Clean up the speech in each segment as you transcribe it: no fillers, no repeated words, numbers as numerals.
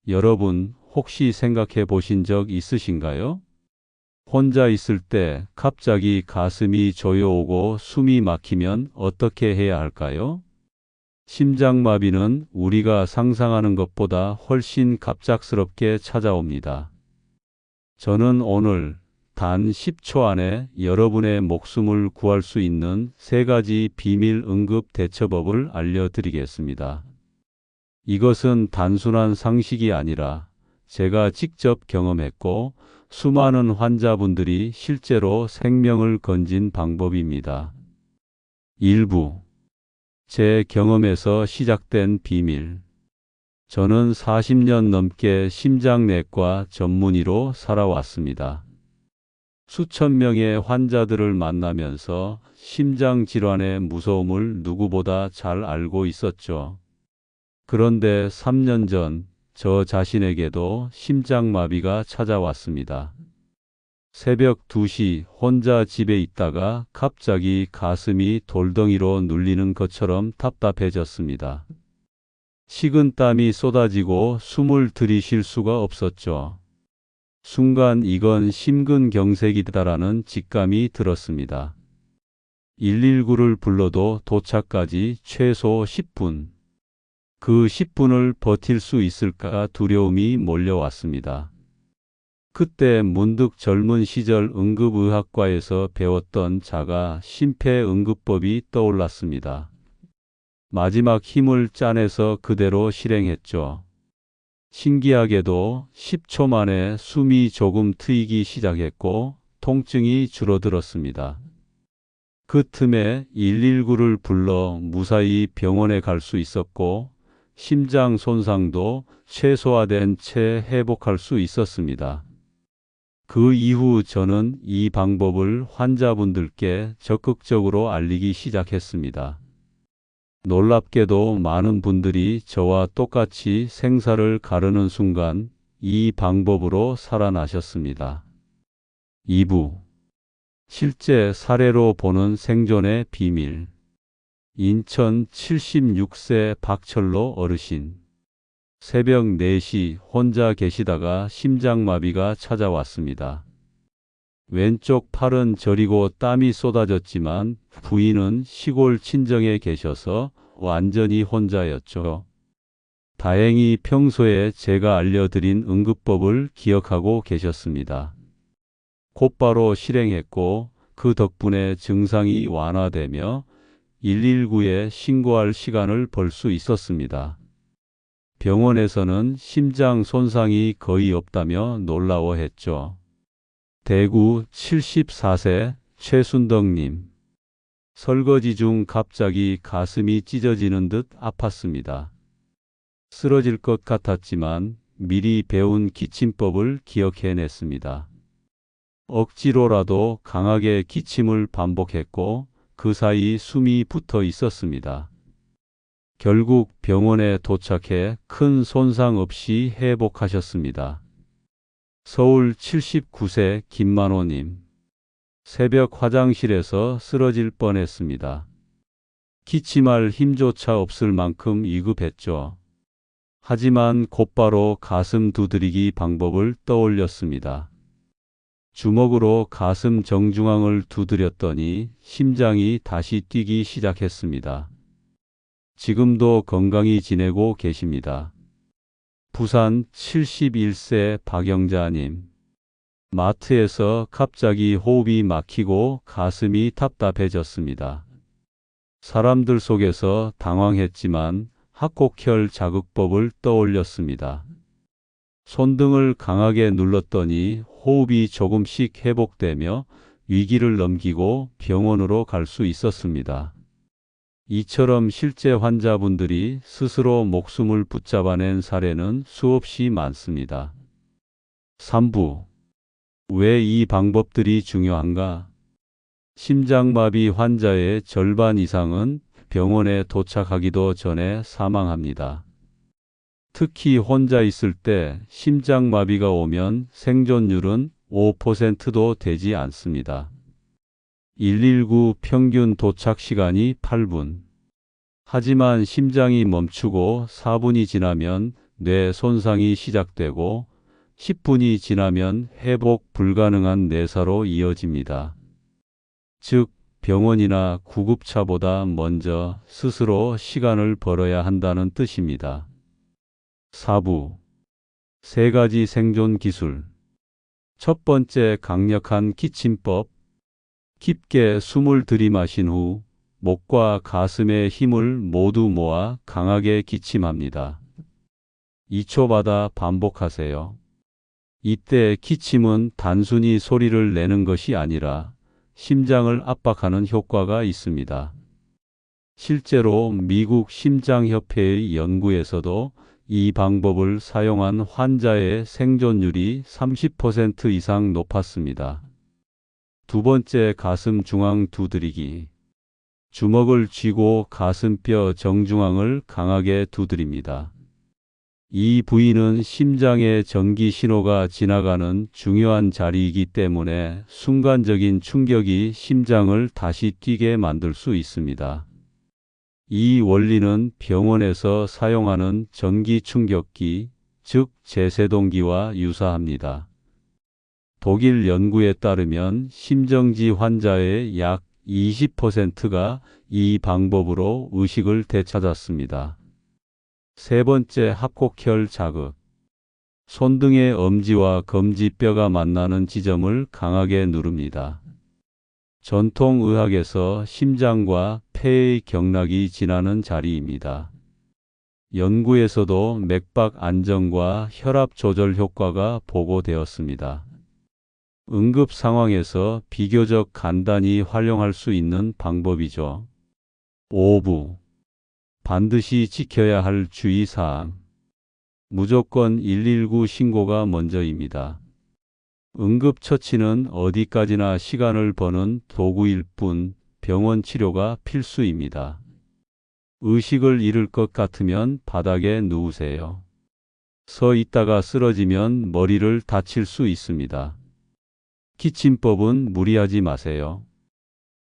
여러분, 혹시 생각해 보신 적 있으신가요? 혼자 있을 때 갑자기 가슴이 조여오고 숨이 막히면 어떻게 해야 할까요? 심장마비는 우리가 상상하는 것보다 훨씬 갑작스럽게 찾아옵니다. 저는 오늘 단 10초 안에 여러분의 목숨을 구할 수 있는 3가지 비밀 응급 대처법을 알려드리겠습니다. 이것은 단순한 상식이 아니라 제가 직접 경험했고 수많은 환자분들이 실제로 생명을 건진 방법입니다. 일부 제 경험에서 시작된 비밀. 저는 40년 넘게 심장내과 전문의로 살아왔습니다. 수천 명의 환자들을 만나면서 심장 질환의 무서움을 누구보다 잘 알고 있었죠. 그런데 3년 전 저 자신에게도 심장마비가 찾아왔습니다. 새벽 2시 혼자 집에 있다가 갑자기 가슴이 돌덩이로 눌리는 것처럼 답답해졌습니다. 식은땀이 쏟아지고 숨을 들이쉴 수가 없었죠. 순간 이건 심근경색이다라는 직감이 들었습니다. 119를 불러도 도착까지 최소 10분. 그 10분을 버틸 수 있을까 두려움이 몰려왔습니다. 그때 문득 젊은 시절 응급의학과에서 배웠던 자가 심폐응급법이 떠올랐습니다. 마지막 힘을 짜내서 그대로 실행했죠. 신기하게도 10초 만에 숨이 조금 트이기 시작했고 통증이 줄어들었습니다. 그 틈에 119를 불러 무사히 병원에 갈 수 있었고 심장 손상도 최소화된 채 회복할 수 있었습니다. 그 이후 저는 이 방법을 환자분들께 적극적으로 알리기 시작했습니다. 놀랍게도 많은 분들이 저와 똑같이 생사를 가르는 순간 이 방법으로 살아나셨습니다. 2부 실제 사례로 보는 생존의 비밀. 인천 76세 박철로 어르신. 새벽 4시 혼자 계시다가 심장마비가 찾아왔습니다. 왼쪽 팔은 저리고 땀이 쏟아졌지만 부인은 시골 친정에 계셔서 완전히 혼자였죠. 다행히 평소에 제가 알려드린 응급법을 기억하고 계셨습니다. 곧바로 실행했고 그 덕분에 증상이 완화되며 119에 신고할 시간을 벌 수 있었습니다. 병원에서는 심장 손상이 거의 없다며 놀라워했죠. 대구 74세 최순덕님. 설거지 중 갑자기 가슴이 찢어지는 듯 아팠습니다. 쓰러질 것 같았지만 미리 배운 기침법을 기억해냈습니다. 억지로라도 강하게 기침을 반복했고 그 사이 숨이 붙어 있었습니다. 결국 병원에 도착해 큰 손상 없이 회복하셨습니다. 서울 79세 김만호님. 새벽 화장실에서 쓰러질 뻔했습니다. 기침할 힘조차 없을 만큼 위급했죠. 하지만 곧바로 가슴 두드리기 방법을 떠올렸습니다. 주먹으로 가슴 정중앙을 두드렸더니 심장이 다시 뛰기 시작했습니다. 지금도 건강히 지내고 계십니다. 부산 71세 박영자님. 마트에서 갑자기 호흡이 막히고 가슴이 답답해졌습니다. 사람들 속에서 당황했지만 합곡혈 자극법을 떠올렸습니다. 손등을 강하게 눌렀더니 호흡이 조금씩 회복되며 위기를 넘기고 병원으로 갈 수 있었습니다. 이처럼 실제 환자분들이 스스로 목숨을 붙잡아낸 사례는 수없이 많습니다. 3부. 왜 이 방법들이 중요한가? 심장마비 환자의 절반 이상은 병원에 도착하기도 전에 사망합니다. 특히 혼자 있을 때 심장마비가 오면 생존율은 5%도 되지 않습니다. 119 평균 도착 시간이 8분. 하지만 심장이 멈추고 4분이 지나면 뇌 손상이 시작되고 10분이 지나면 회복 불가능한 뇌사로 이어집니다. 즉, 병원이나 구급차보다 먼저 스스로 시간을 벌어야 한다는 뜻입니다. 4부 3가지 생존 기술. 첫 번째, 강력한 기침법. 깊게 숨을 들이마신 후 목과 가슴의 힘을 모두 모아 강하게 기침합니다. 2초마다 반복하세요. 이때 기침은 단순히 소리를 내는 것이 아니라 심장을 압박하는 효과가 있습니다. 실제로 미국 심장협회의 연구에서도 이 방법을 사용한 환자의 생존율이 30% 이상 높았습니다. 두 번째, 가슴 중앙 두드리기. 주먹을 쥐고 가슴뼈 정중앙을 강하게 두드립니다. 이 부위는 심장의 전기 신호가 지나가는 중요한 자리이기 때문에 순간적인 충격이 심장을 다시 뛰게 만들 수 있습니다. 이 원리는 병원에서 사용하는 전기 충격기, 즉 제세동기와 유사합니다. 독일 연구에 따르면 심정지 환자의 약 20%가 이 방법으로 의식을 되찾았습니다. 세 번째, 합곡혈 자극. 손등의 엄지와 검지뼈가 만나는 지점을 강하게 누릅니다. 전통의학에서 심장과 폐의 경락이 지나는 자리입니다. 연구에서도 맥박 안정과 혈압 조절 효과가 보고되었습니다. 응급 상황에서 비교적 간단히 활용할 수 있는 방법이죠. 5부 반드시 지켜야 할 주의사항. 무조건 119 신고가 먼저입니다. 응급처치는 어디까지나 시간을 버는 도구일 뿐 병원 치료가 필수입니다. 의식을 잃을 것 같으면 바닥에 누우세요. 서 있다가 쓰러지면 머리를 다칠 수 있습니다. 기침법은 무리하지 마세요.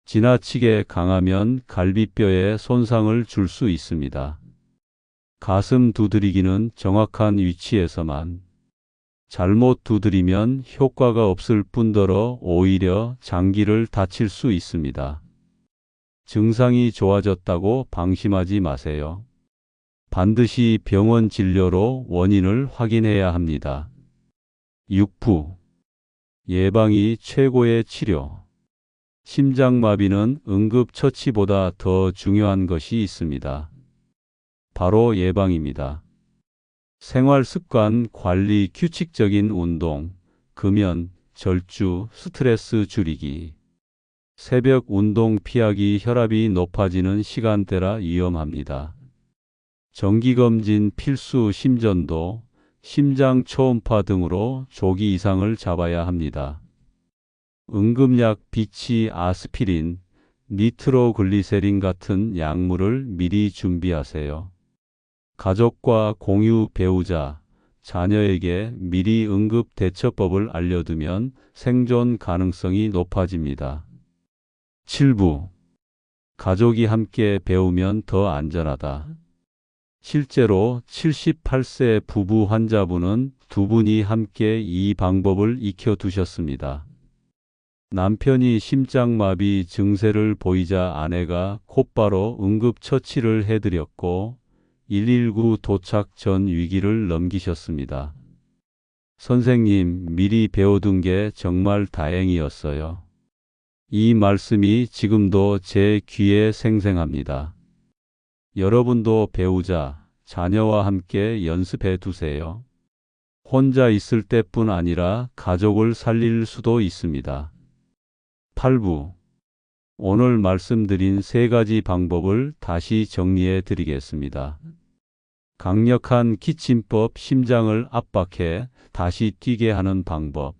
지나치게 강하면 갈비뼈에 손상을 줄 수 있습니다. 가슴 두드리기는 정확한 위치에서만. 잘못 두드리면 효과가 없을 뿐더러 오히려 장기를 다칠 수 있습니다. 증상이 좋아졌다고 방심하지 마세요. 반드시 병원 진료로 원인을 확인해야 합니다. 6부 예방이 최고의 치료. 심장마비는 응급처치보다 더 중요한 것이 있습니다. 바로 예방입니다. 생활습관 관리, 규칙적인 운동, 금연, 절주, 스트레스 줄이기. 새벽 운동 피하기. 혈압이 높아지는 시간대라 위험합니다. 정기검진 필수. 심전도, 심장 초음파 등으로 조기 이상을 잡아야 합니다. 응급약, 비치, 아스피린, 니트로글리세린 같은 약물을 미리 준비하세요. 가족과 공유, 배우자, 자녀에게 미리 응급 대처법을 알려두면 생존 가능성이 높아집니다. 7부 가족이 함께 배우면 더 안전하다. 실제로 78세 부부 환자분은 두 분이 함께 이 방법을 익혀두셨습니다. 남편이 심장마비 증세를 보이자 아내가 곧바로 응급처치를 해드렸고 119 도착 전 위기를 넘기셨습니다. 선생님, 미리 배워둔 게 정말 다행이었어요. 이 말씀이 지금도 제 귀에 생생합니다. 여러분도 배우자, 자녀와 함께 연습해 두세요. 혼자 있을 때뿐 아니라 가족을 살릴 수도 있습니다. 8부 오늘 말씀드린 3가지 방법을 다시 정리해 드리겠습니다. 강력한 기침법, 심장을 압박해 다시 뛰게 하는 방법.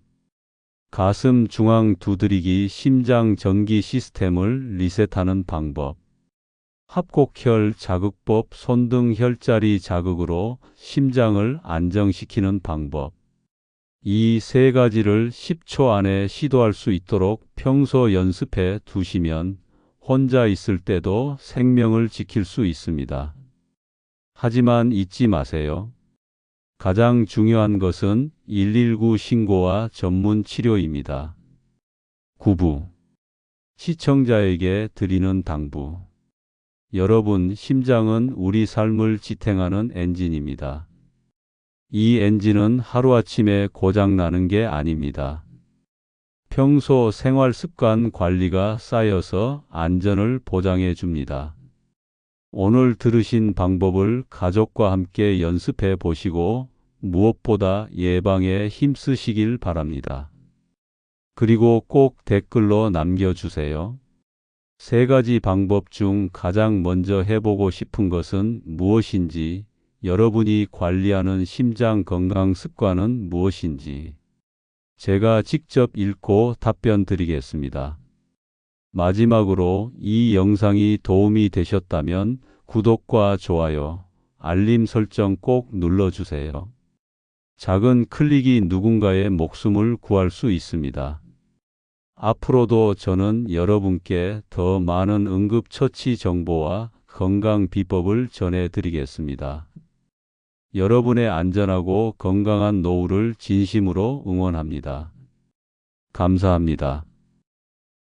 가슴 중앙 두드리기, 심장 전기 시스템을 리셋하는 방법. 합곡혈 자극법, 손등 혈자리 자극으로 심장을 안정시키는 방법. 이 3가지를 10초 안에 시도할 수 있도록 평소 연습해 두시면 혼자 있을 때도 생명을 지킬 수 있습니다. 하지만 잊지 마세요. 가장 중요한 것은 119 신고와 전문 치료입니다. 9부. 시청자에게 드리는 당부. 여러분, 심장은 우리 삶을 지탱하는 엔진입니다. 이 엔진은 하루아침에 고장나는 게 아닙니다. 평소 생활 습관 관리가 쌓여서 안전을 보장해 줍니다. 오늘 들으신 방법을 가족과 함께 연습해 보시고 무엇보다 예방에 힘쓰시길 바랍니다. 그리고 꼭 댓글로 남겨주세요. 3가지 방법 중 가장 먼저 해보고 싶은 것은 무엇인지, 여러분이 관리하는 심장 건강 습관은 무엇인지 제가 직접 읽고 답변 드리겠습니다. 마지막으로 이 영상이 도움이 되셨다면 구독과 좋아요, 알림 설정 꼭 눌러주세요. 작은 클릭이 누군가의 목숨을 구할 수 있습니다. 앞으로도 저는 여러분께 더 많은 응급처치 정보와 건강 비법을 전해드리겠습니다. 여러분의 안전하고 건강한 노후를 진심으로 응원합니다. 감사합니다.